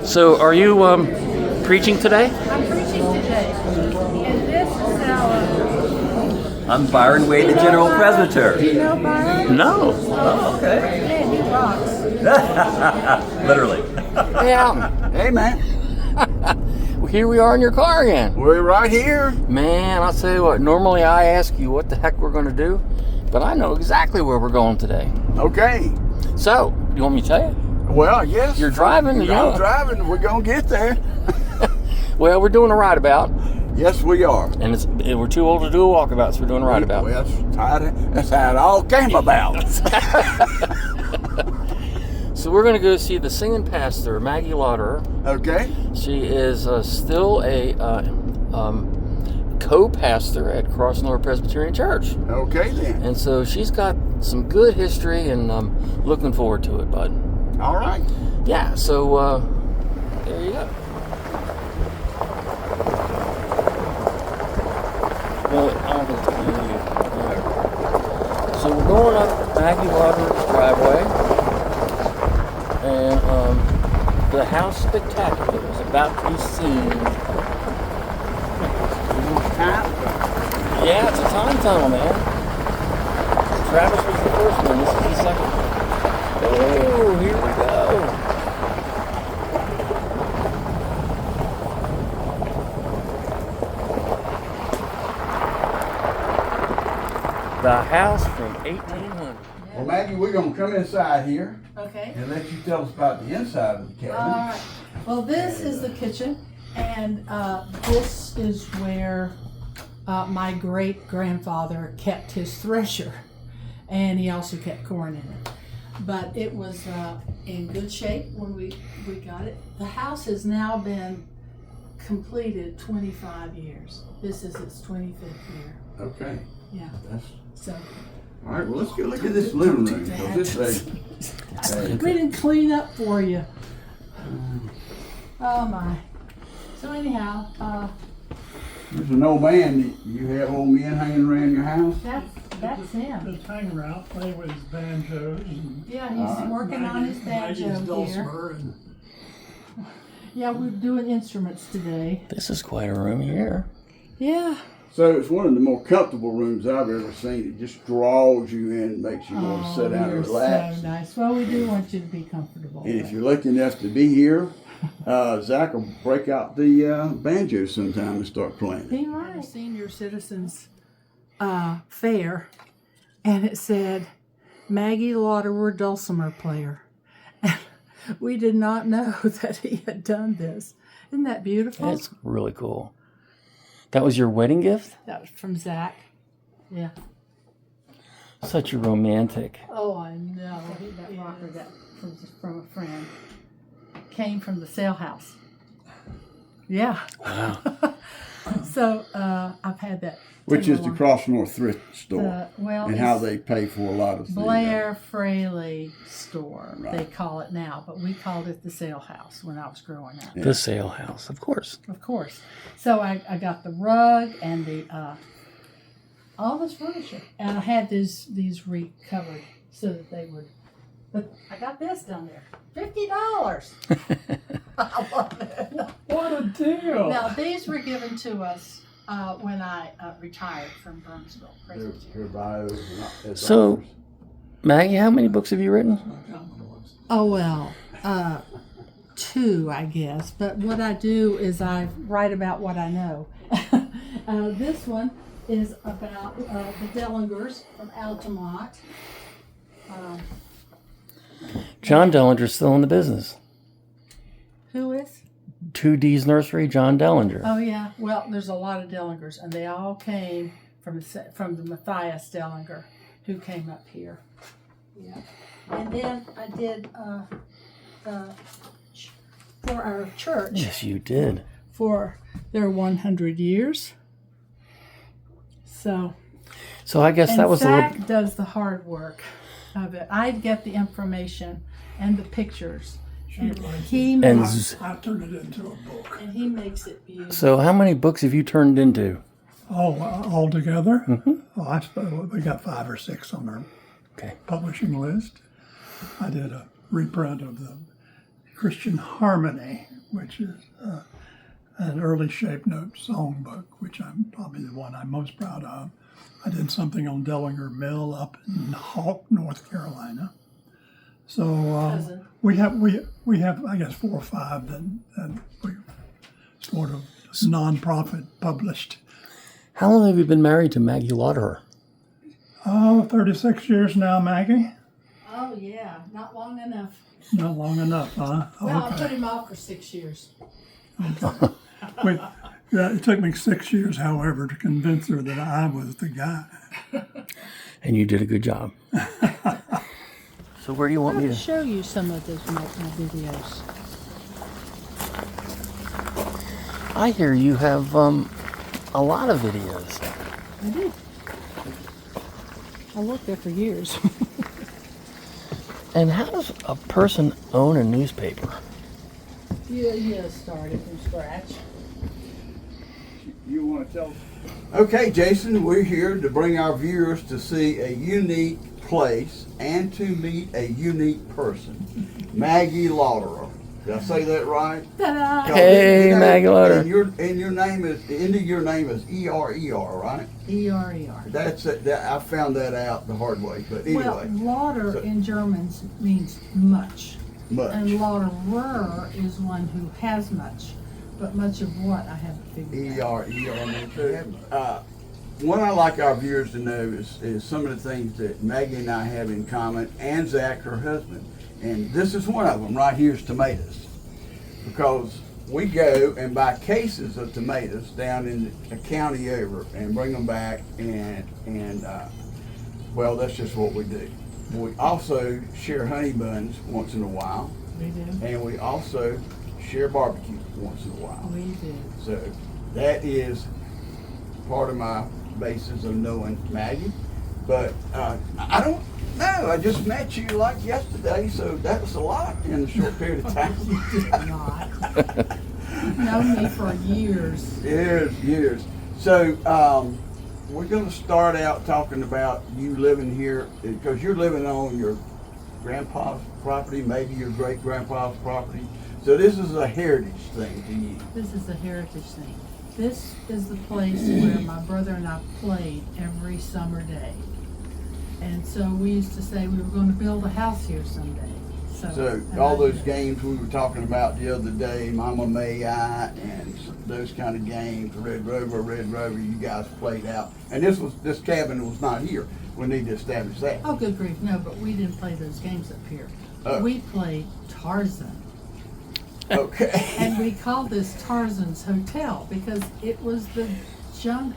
So, are you preaching today? I'm preaching today, and this is our... I'm Byron Wade, the General Presbyter. Do you know Byron? No. Oh, okay. Man, he rocks. Literally. Hey, Alton. Hey, man. Here we are in your car again. We're right here. Man, I'll tell you what, normally I ask you what the heck we're going to do, but I know exactly where we're going today. Okay. So, you want me to tell you? Well, yes. You're driving, you know. I'm driving. We're going to get there. Well, we're doing a ride about, Yes, we are. and we're too old to do a walkabout, so we're doing a ride about. Well, that's how it all came about. So we're going to go see the singing pastor, Maggie Lauterer. Okay. She is still a co-pastor at Crossnore Presbyterian Church. Okay, then. And so she's got some good history, and I'm looking forward to it, bud. All right. Yeah, so there you go. Well, I don't think it's going to hear you. So we're going up Maggie Lauterer's driveway, and the house spectacular is about to be seen. Yeah, it's a time tunnel, man. Travis was the first one. This is the second. Oh, here we go. The house from 1800. Well, Maggie, we're going to come inside here Okay. and let you tell us about the inside of the cabin. All right. Well, this is the kitchen, and this is where my great-grandfather kept his thresher, and he also kept corn in it. But it was in good shape when we got it. The house has now been completed 25 years. This is its 25th year. Okay. Yeah. So All right, well, let's go look at this living room. 'Cause this we didn't clean up for you. Oh my. So anyhow, there's an old man that you have old men hanging around your house. that's him. Just hanging around, playing with his banjos and Yeah, he's working on his banjo here. dulcimer and Yeah, we're doing instruments today. This is quite a room here. Yeah. So it's one of the more comfortable rooms I've ever seen. It just draws you in and makes you want to sit down and relax. So nice. Well, we do want you to be comfortable. And if you're lucky enough to be here, Zach will break out the banjo sometime and start playing. Be my senior citizens fair, and it said Maggie Lauterer dulcimer player. And we did not know that he had done this. Isn't that beautiful? That's really cool. That was your wedding gift? That was from Zach. Yeah. Such a romantic. Oh, I know. That rocker got from a friend. Came from the sale house. Yeah. Wow. So I've had that. Which is the Crossnore thrift store. Well, and how they pay for a lot of Blair Fraley store, Right. they call it now, but we called it the sale house when I was growing up. The sale house, of course. Of course. So I got the rug and the all this furniture, and I had these recovered so that they would. But I got this down there, $50. I love it. what a deal! Now these were given to us when I retired from Burnsville Presbyterian. So, Maggie, how many books have you written? Oh, well, 2, I guess. But what I do is I write about what I know. This one is about the Dellingers from Altamont. John Dellinger's still in the business. Who is? 2D's Nursery, John Dellinger. Oh, yeah. Well, there's a lot of Dellingers, and they all came from the Matthias Dellinger, who came up here. Yeah. And then I did for our church. Yes, you did. For their 100 years. So I guess that was Zach does the hard work of it. I get the information and the pictures. And he makes I turned it into a book. and he makes it beautiful. So how many books have you turned into? Oh, all together? Oh, I suppose we got 5 or 6 on our publishing list. I did a reprint of the Christian Harmony which is an early shape note songbook, which I'm probably the one I'm most proud of. I did something on Delaware Mill up in Hawk, North Carolina. So we have I guess 4 or 5 that we sort of nonprofit published. How long have you been married to Maggie Lauterer? Oh, 36 years now, Maggie. Oh yeah, not long enough. Not long enough, huh? Well, I put him off for 6 years. Yeah, it took me 6 years, however, to convince her that I was the guy. And you did a good job. So where do you want me I'll to? show you some of those my videos. I hear you have a lot of videos. I did. I worked there for years. And how does a person own a newspaper? You started from scratch. You want to tell? Okay, Jason, we're here to bring our viewers to see a unique place and to meet a unique person, Maggie Lauterer. Did I say that right? Ta-da! Hey, Maggie Lauterer. And your name is, the end of your name is E-R-E-R, right? E-R-E-R. That's it. I found that out the hard way. But Well, anyway, Lauter so- in German means much. much. And Lauterer is one who has much. But much of what I haven't figured out. E-R-E-R. What I like our viewers to know is some of the things that Maggie and I have in common, and Zach, her husband. And this is one of them right here is tomatoes. Because we go and buy cases of tomatoes down in the county over and bring them back and well, that's just what we do. We also share honey buns once in a while. We do. And we also share barbecue once in a while. We do. So that is part of my basis of knowing Maggie. But I don't know. I just met you like yesterday, so that was a lot in a short period of time. You did not. You've known me for years. Years. So we're going to start out talking about you living here, because you're living on your grandpa's property, maybe your great-grandpa's property. So this is a heritage thing to you. This is a heritage thing. This is the place where my brother and I played every summer day. And so we used to say we were going to build a house here someday. So all those games we were talking about the other day, Mama May I, and those kind of games, Red Rover, you guys played out. And this cabin was not here. We need to establish that. Oh, good grief, no, but we didn't play those games up here. Oh. We played Tarzan. Okay. And we called this Tarzan's Hotel because it was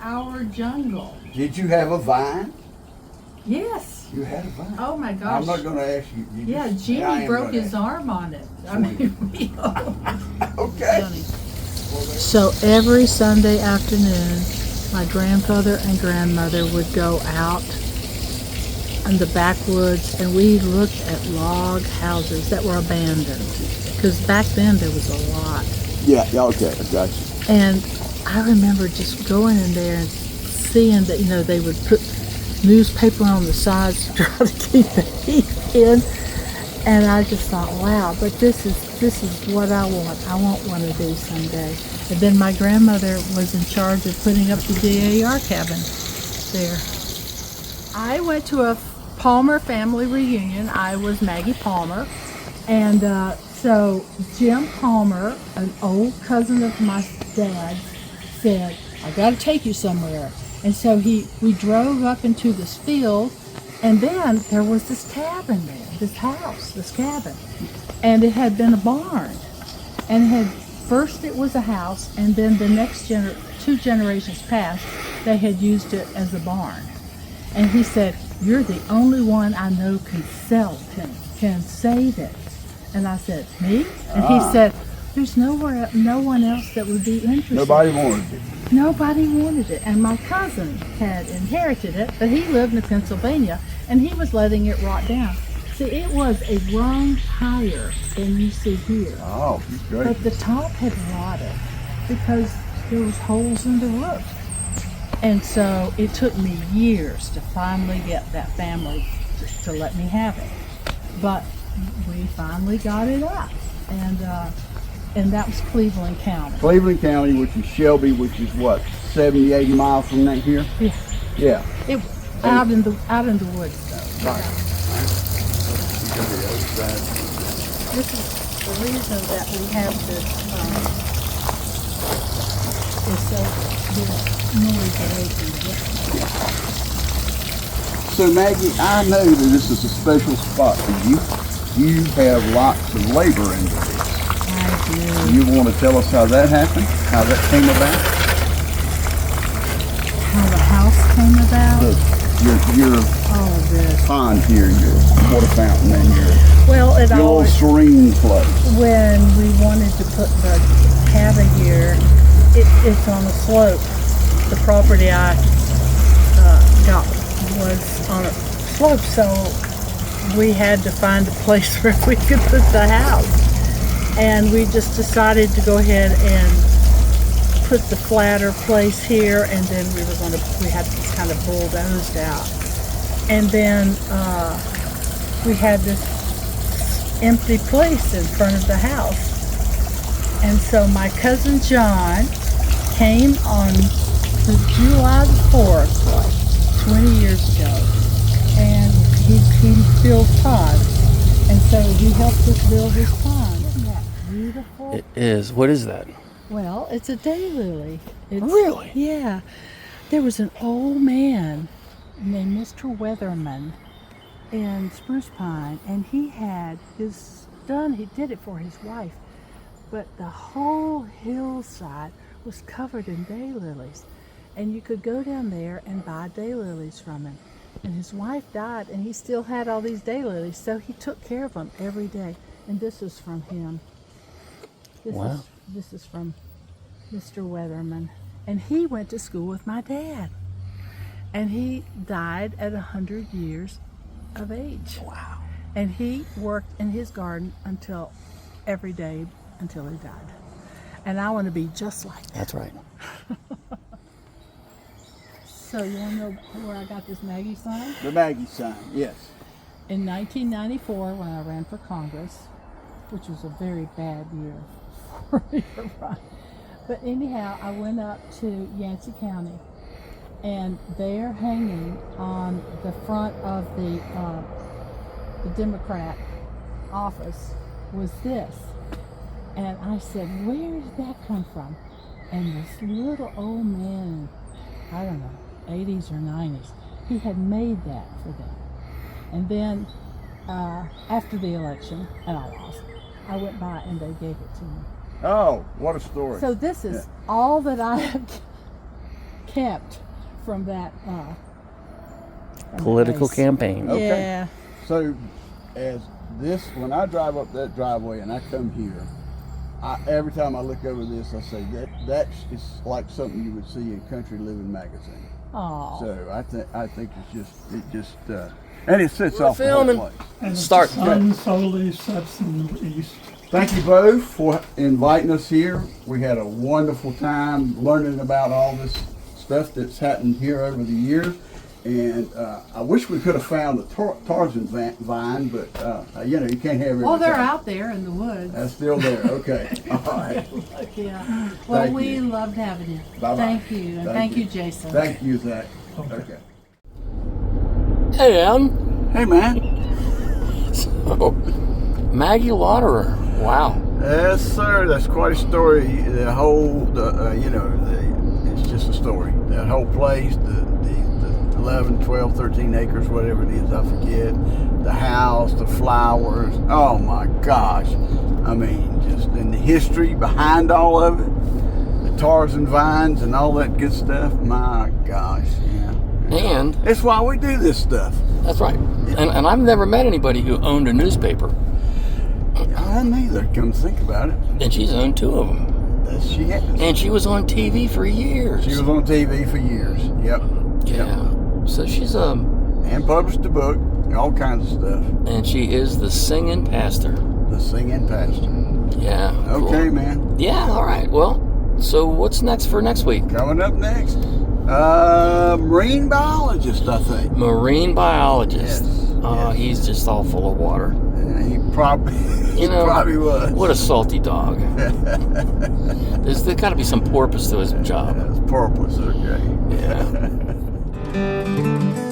our jungle. Did you have a vine? Yes. You had a vine. Oh my gosh. I'm not going to ask you. Yeah, Jimmy broke his arm on it. I mean, Okay. funny. So every Sunday afternoon, my grandfather and grandmother would go out in the backwoods and we looked at log houses that were abandoned. Because back then there was a lot. Yeah, okay, I got you. And I remember just going in there and seeing that, they would put newspaper on the sides to try to keep the heat in. And I just thought, wow, but this is what I want. I want one of these someday. And then my grandmother was in charge of putting up the DAR cabin there. I went to a Palmer family reunion. I was Maggie Palmer. And so Jim Palmer, an old cousin of my dad's, said, I got to take you somewhere. And so we drove up into this field, and then there was this cabin there, this house, this cabin. And it had been a barn. And first it was a house, and then the next 2 generations past, they had used it as a barn. And he said, you're the only one I know can save it. And I said, me? And he said, there's no one else that would be interested. Nobody wanted it. Nobody wanted it. And my cousin had inherited it, but he lived in Pennsylvania, and he was letting it rot down. See, it was a rung higher than you see here. Oh, great. But the top had rotted because there was holes in the roof. And so it took me years to finally get that family to let me have it. But we finally got it up. And And that was Cleveland County. Cleveland County, which is Shelby, which is what, 70, 80 miles from that here? Yeah. Yeah. It out in the woods though. Right. This is the reason that we have this is so there's noise away from the So Maggie, I know that this is a special spot for you. You have lots of labor into this. I do. You want to tell us how that happened? How that came about? How the house came about? Your All of this. pond here, your water fountain, and your Well, it little always, serene place. when we wanted to put the cabin here, it's on a slope. The property I got was on a slope, so we had to find a place where we could put the house. And we just decided to go ahead and put the flatter place here, and then we had this kind of bulldozed out. And then we had this empty place in front of the house. And so my cousin John came on July the 4th, like 20 years ago, and he built ponds. And so he helped us build this pond. Isn't that beautiful? It is. What is that? Well, it's a daylily. Really? Yeah. There was an old man named Mr. Weatherman in Spruce Pine, and he had his done. He did it for his wife, but the whole hillside was covered in daylilies, and you could go down there and buy daylilies from him. And his wife died, and he still had all these daylilies, so he took care of them every day. And this is from him. Wow. This is from Mr. Weatherman, and he went to school with my dad, and he died at 100 years of age. Wow. And he worked in his garden every day until he died. And I want to be just like that. That's right. So you want to know where I got this Maggie sign? The Maggie sign, yes. In 1994, when I ran for Congress, which was a very bad year for me to run. But anyhow, I went up to Yancey County, and there hanging on the front of the Democrat office was this. And I said, where did that come from? And this little old man, I don't know, 80s or 90s, he had made that for them. And then after the election, and I lost, I went by and they gave it to me. Oh, what a story. So this is all that I have kept from that Political race. campaign. Okay. Yeah. So, when I drive up that driveway and I come here, every time I look over this, I say that is like something you would see in Country Living magazine. Oh. So I think it just and it sits off the whole filming. place. And Start. the sun solely sets in the east. Thank you both for inviting us here. We had a wonderful time learning about all this stuff that's happened here over the years. And I wish we could have found the Tarzan vine, but you can't have everything. Well, they're out there in the woods. That's still there. Okay. All right. Yeah. Well, Thank we you. loved having you. Bye-bye. Thank you. And thank you, Jason. Thank you, Zach. Okay. Hey, Alan. Hey, man. So, Maggie Lauterer. Wow. Yes, sir. That's quite a story. The whole, it's just a story. That whole place, the 11, 12, 13 acres, whatever it is, I forget. The house, the flowers. Oh my gosh. I mean, just in the history behind all of it, the Tarzan vines and all that good stuff. My gosh, yeah. And That's why we do this stuff. that's right. And I've never met anybody who owned a newspaper. I neither. Come think about it. And she's owned 2 of them. She has. And she was on TV for years. She was on TV for years. Yep. Yeah. So she's And published a book, all kinds of stuff. and she is the singing pastor. The Singing Pastor. Yeah. cool. Okay, man. Yeah, all right. Well, so what's next for next week? Coming up next, marine biologist, I think. Marine biologist. Yes, yes. He's just all full of water. He probably, You know, probably was. What a salty dog. There's got to be some purpose to his job. That's purpose, okay. Yeah.